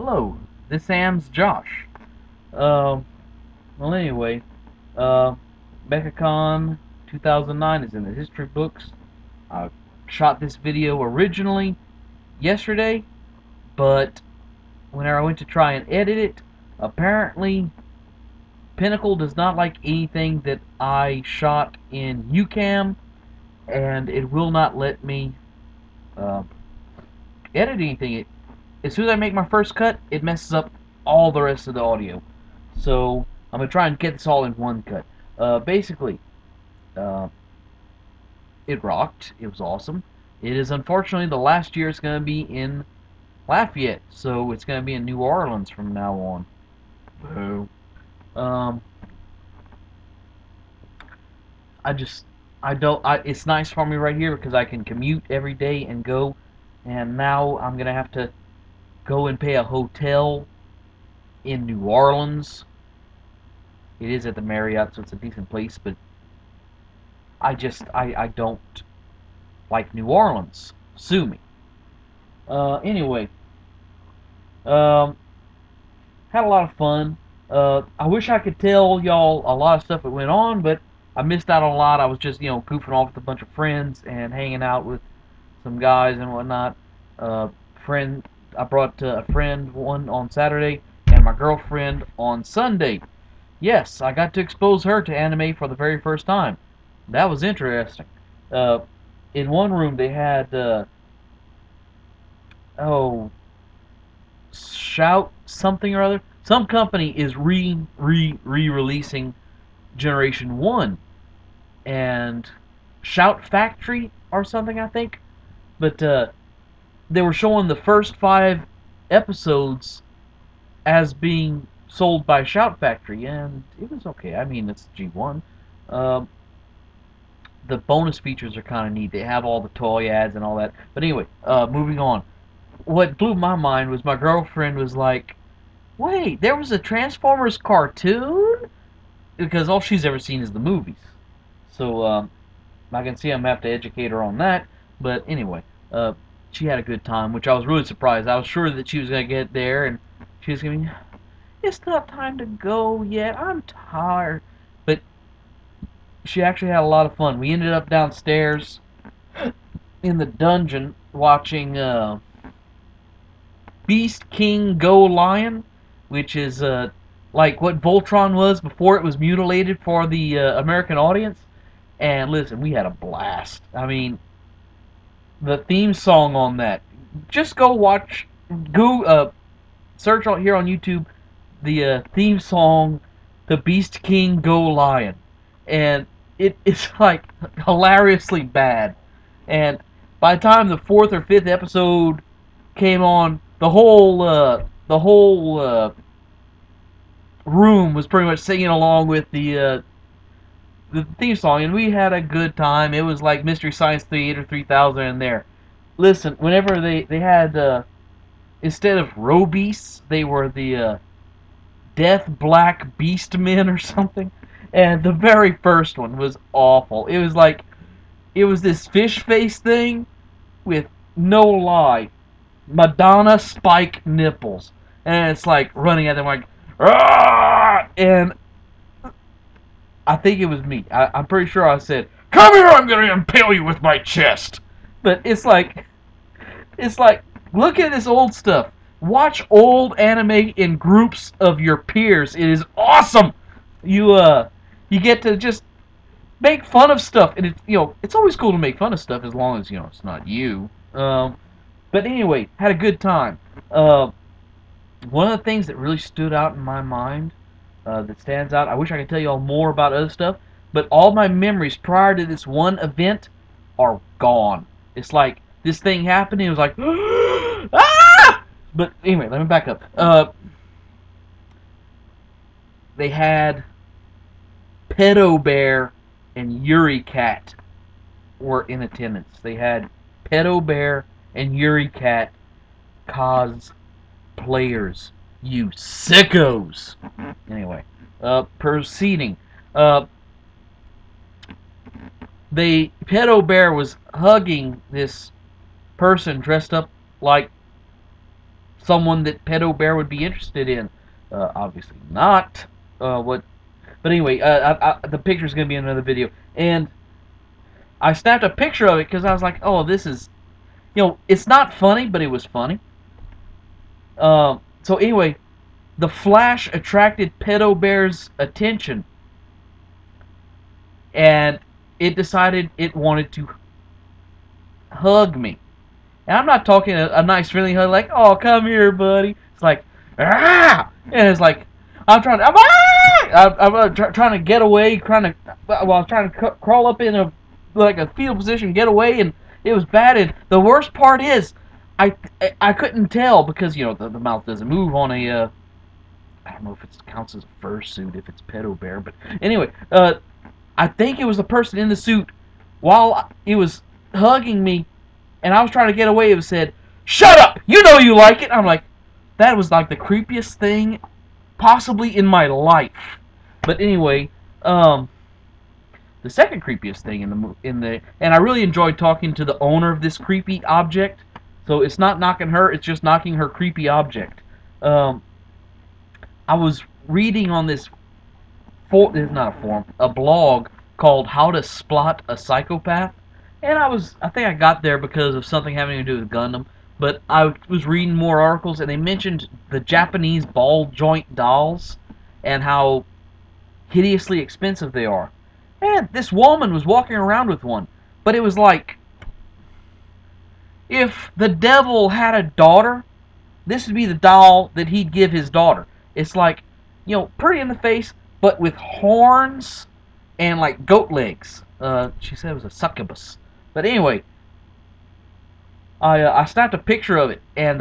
Hello, this Sam's Josh. Uh, well, anyway, uh, Mechacon 2009 is in the history books. I shot this video originally yesterday, but whenever I went to try and edit it, apparently Pinnacle does not like anything that I shot in UCam, and it will not let me uh, edit anything. As soon as I make my first cut, it messes up all the rest of the audio. So I'm gonna try and get this all in one cut. Basically, uh, it rocked. It was awesome. It is unfortunately the last year it's gonna be in Lafayette, so it's gonna be in New Orleans from now on. Boo. Um, I just I don't. It's nice for me right here because I can commute every day and go. And now I'm gonna have to go and pay a hotel in New Orleans. It is at the Marriott, so it's a decent place, but I don't like New Orleans. Sue me. Anyway, um, had a lot of fun. I wish I could tell y'all a lot of stuff that went on, but I missed out on a lot. I was just, goofing off with a bunch of friends and hanging out with some guys and whatnot. Uh, friend, I brought a friend one on Saturday and my girlfriend on Sunday. Yes, I got to expose her to anime for the very first time. That was interesting. Uh, in one room they had oh, Shout something or other. Some company is re-releasing Generation 1 and Shout Factory or something, I think. But they were showing the first 5 episodes as being sold by Shout Factory, and it was okay. I mean, it's G1. Um, the bonus features are kind of neat. They have all the toy ads and all that. But anyway, moving on. What blew my mind was my girlfriend was like, "Wait, there was a Transformers cartoon?" Because all she's ever seen is the movies. So I can see I'm gonna have to educate her on that. But anyway, she had a good time, which I was really surprised. I was sure that she was gonna get there and she was gonna be, "It's not time to go yet. I'm tired." But she actually had a lot of fun. We ended up downstairs in the dungeon watching Beast King Go Lion, which is like what Voltron was before it was mutilated for the American audience. And listen, we had a blast. I mean, the theme song on that. Just go watch, go search out here on YouTube the theme song, "The Beast King Go Lion," and it's like hilariously bad. And by the time the fourth or fifth episode came on, the whole room was pretty much singing along with the theme song, and we had a good time. It was like Mystery Science Theater 3000 in there. Listen, whenever they had instead of Robeasts, they were the Death Black Beast Men or something. And the very first one was awful. It was like it was this fish face thing with, no lie, Madonna spike nipples, and it's like running at them like, "Argh!" And I think it was me. I'm pretty sure I said, "Come here, I'm gonna impale you with my chest." But it's like, look at this old stuff. Watch old anime in groups of your peers. It is awesome. You get to just make fun of stuff, and it's always cool to make fun of stuff as long as it's not you. But anyway, had a good time. Uh, One of the things that really stood out in my mind, that stands out. I wish I could tell you all more about other stuff, but all my memories prior to this one event are gone. It's like this thing happened, and it was like, ah! But anyway, let me back up. They had Pedobear and Yuri Cat were in attendance. They had Pedobear and Yuri Cat cosplayers. You sickos! Anyway, proceeding. Uh, Pedo Bear was hugging this person dressed up like someone that Pedobear would be interested in. Obviously not. What? But anyway, the picture's gonna be in another video, and I snapped a picture of it because I was like, oh, this is, it's not funny, but it was funny. So anyway, the flash attracted Pedobear's attention, and it decided it wanted to hug me. And I'm not talking a nice friendly hug like, oh, come here, buddy. It's like, ah! And it's like, I'm trying to, I'm trying to get away, trying to crawl up in a fetal position, get away, and it was bad. And the worst part is, I couldn't tell because the mouth doesn't move on a I don't know if it counts as a fursuit if it's Pedobear, but anyway, I think it was the person in the suit while it was hugging me, and I was trying to get away. It said, "Shut up! You know you like it." I'm like, that was like the creepiest thing possibly in my life. But anyway, the second creepiest thing and I really enjoyed talking to the owner of this creepy object. So it's not knocking her; it's just knocking her creepy object. I was reading on this it's not a forum, a blog called "How to Spot a Psychopath," and I think I got there because of something having to do with Gundam. But I was reading more articles, and they mentioned the Japanese ball joint dolls and how hideously expensive they are. And this woman was walking around with one, but it was like if the devil had a daughter, this would be the doll that he'd give his daughter. It's like, pretty in the face, but with horns and like goat legs. She said it was a succubus. But anyway, I snapped a picture of it, and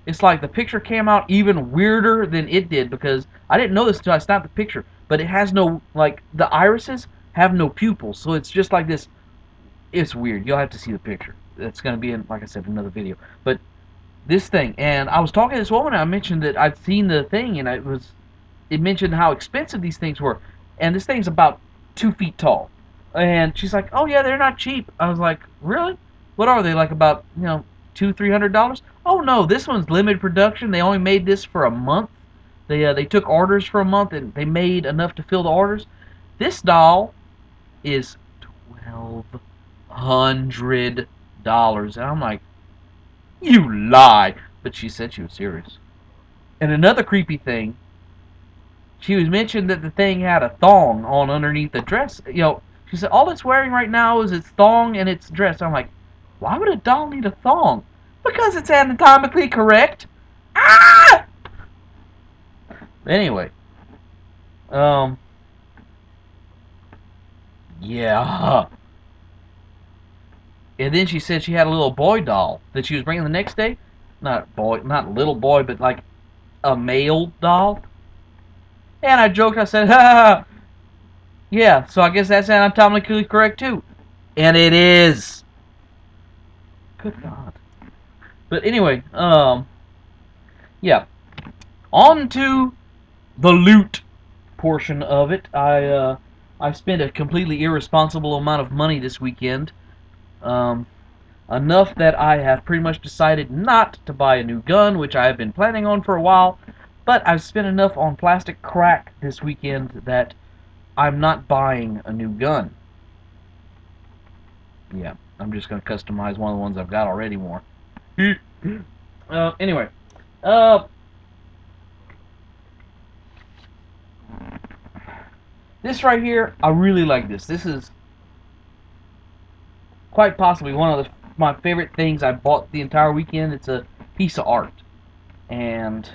it's like the picture came out even weirder than it did because I didn't know this until I snapped the picture. But it has no, the irises have no pupils, so it's just like this. It's weird. You'll have to see the picture. It's going to be in, like I said, another video. But this thing, and I was talking to this woman, and I mentioned that I'd seen the thing, and it mentioned how expensive these things were, and this thing's about 2 feet tall, and she's like, oh yeah, they're not cheap. I was like, really? What are they, like about, $200-300? Oh no, this one's limited production. They only made this for a month. They took orders for a month, and they made enough to fill the orders. This doll is $1,200, and I'm like, you lie. But she said she was serious. And another creepy thing, she was mentioned that the thing had a thong on underneath the dress. She said all it's wearing right now is its thong and its dress. I'm like, why would a doll need a thong? Because it's anatomically correct. Ah! Anyway, yeah. And then she said she had a little boy doll that she was bringing the next day. Not little boy, but like a male doll. And I joked, I said, ha, yeah, so I guess that's anatomically correct too. And it is. Good God. But anyway, yeah. On to the loot portion of it. I spent a completely irresponsible amount of money this weekend. Enough that I have pretty much decided not to buy a new gun, which I have been planning on for a while, but I've spent enough on plastic crack this weekend that I'm not buying a new gun. Yeah, I'm just going to customize one of the ones I've got already more. Anyway, this right here, I really like this. This is quite possibly one of my favorite things I bought the entire weekend. It's a piece of art. And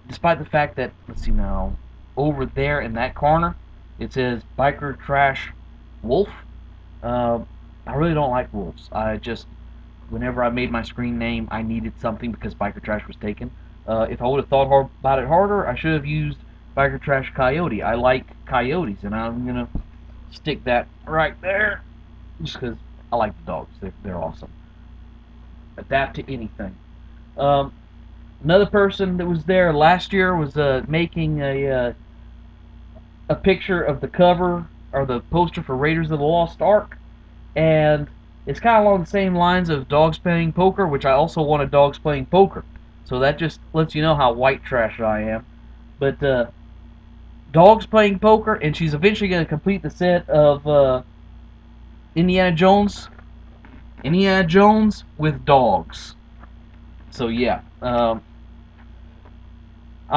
despite the fact that, let's see now, over there in that corner, it says Biker Trash Wolf. I really don't like wolves. Whenever I made my screen name, I needed something because Biker Trash was taken. If I would have thought about it harder, I should have used Biker Trash Coyote. I like coyotes, and I'm going to stick that right there. Just because I like the dogs. They're awesome. Adapt to anything. Another person that was there last year was making a picture of the cover or the poster for Raiders of the Lost Ark, and It's kind of along the same lines of dogs playing poker, which I also wanted dogs playing poker. So that just lets you know how white trash I am. But dogs playing poker, and she's eventually going to complete the set of Indiana Jones. Indiana Jones with dogs. So yeah, I'm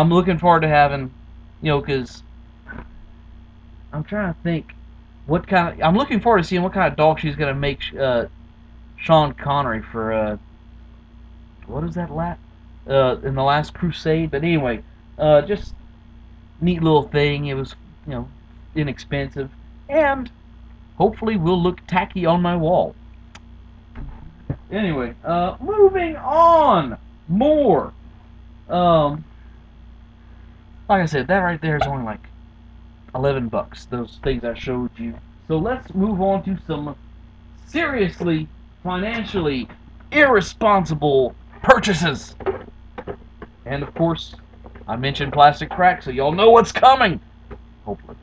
looking forward to having, because I'm trying to think what kind of. I'm looking forward to seeing what kind of dog she's going to make Sean Connery for. What is that in the Last Crusade? But anyway, just neat little thing. It was, inexpensive, and hopefully will look tacky on my wall. Anyway, moving on. More. Like I said, that right there is only like $11. Those things I showed you. So let's move on to some seriously, financially irresponsible purchases. And of course, I mentioned plastic crack, so y'all know what's coming. Hopefully.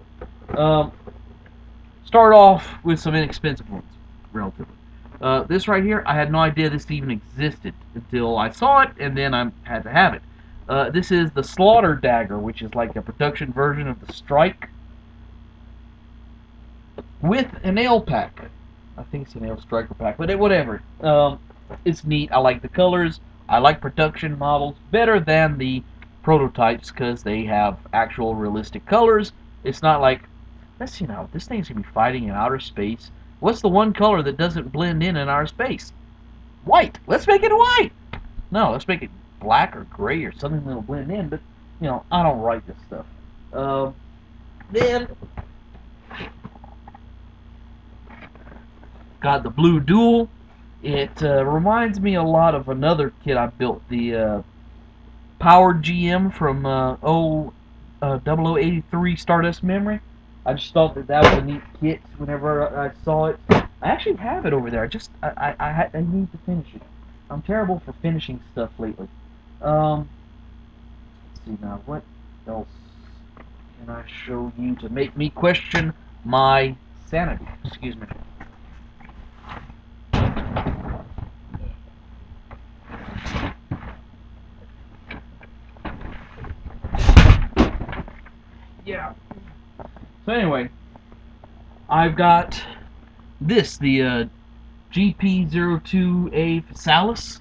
Start off with some inexpensive ones, relatively. This right here, I had no idea this even existed until I saw it, and then I had to have it. This is the Slaughter Dagger, which is like a production version of the Strike, with a nail pack. I think it's a nail striker pack, but whatever. It's neat. I like the colors. I like production models better than the prototypes because they have actual realistic colors. It's not like, let's see now, this thing's going to be fighting in outer space. What's the one color that doesn't blend in outer space? White. Let's make it white. No, let's make it black or gray or something that'll blend in, but, I don't write this stuff. Then, got the Blue Duel. It reminds me a lot of another kit I built, the Powered GM from 0083 Stardust Memory. I just thought that was a neat kit whenever I saw it. I actually have it over there. I need to finish it. I'm terrible for finishing stuff lately. Let's see now, what else can I show you to make me question my sanity? Excuse me. Yeah. So anyway, I've got this, the GP02A Phasalis,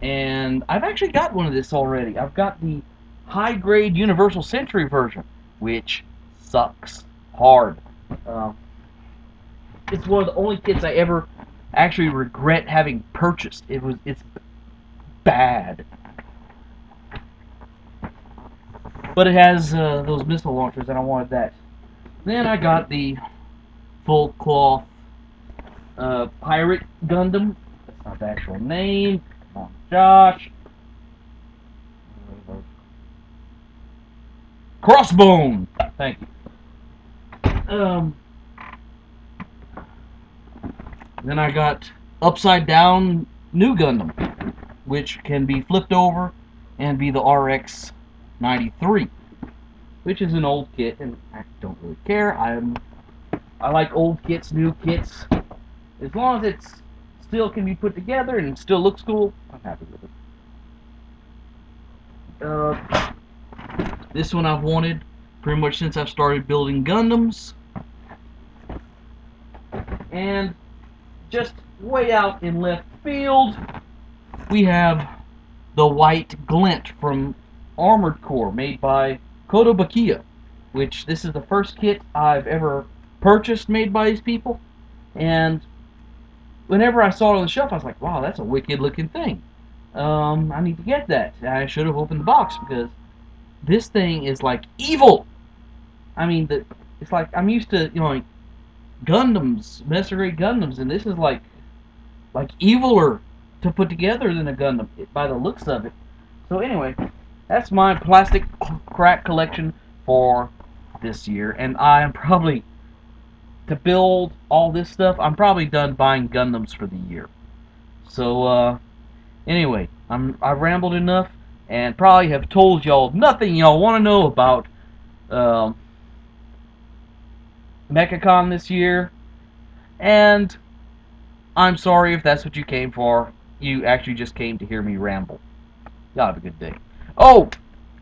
and I've actually got one of this already. I've got the high-grade Universal Century version, which sucks hard. It's one of the only kits I ever actually regret having purchased. It's bad. But it has those missile launchers, and I wanted that. Then I got the full cloth Pirate Gundam. That's not the actual name. Come on, Josh. Crossbone. Thank you. Then I got upside down New Gundam, which can be flipped over and be the RX-93, which is an old kit, and I don't really care. I like old kits, new kits. As long as it's still can be put together and still looks cool, I'm happy with it. This one I've wanted pretty much since I've started building Gundams. And just way out in left field, we have the White Glint from Armored Core, made by Pedobear, which this is the first kit I've ever purchased made by these people. And whenever I saw it on the shelf, I was like, wow, that's a wicked looking thing. I need to get that. I should have opened the box, because this thing is like evil. I mean, it's like, I'm used to, like Gundams, Master Grade Gundams, and this is like eviler to put together than a Gundam, by the looks of it. So anyway, that's my plastic crack collection for this year, and I am probably, to build all this stuff, I'm probably done buying Gundams for the year. So anyway, I've rambled enough, and probably have told y'all nothing y'all want to know about Mechacon this year, and I'm sorry if that's what you came for. You actually just came to hear me ramble. Y'all have a good day. Oh,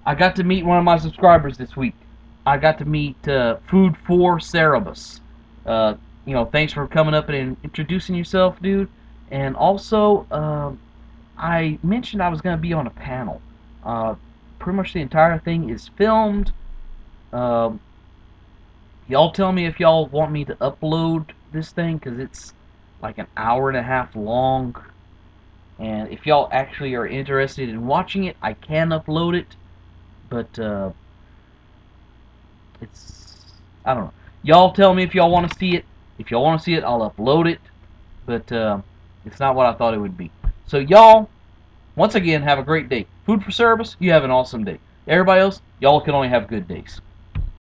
I got to meet one of my subscribers this week. I got to meet Food for Cerebus. Uh, thanks for coming up and introducing yourself, dude. And also, I mentioned I was going to be on a panel. Uh, Pretty much the entire thing is filmed. Um, y'all tell me if y'all want me to upload this thing, because it's like an hour and a half long. And if y'all actually are interested in watching it, I can upload it. But it's, I don't know. Y'all tell me if y'all want to see it. If y'all want to see it, I'll upload it. But it's not what I thought it would be. So y'all, once again, have a great day. Food for service, you have an awesome day. Everybody else, y'all can only have good days.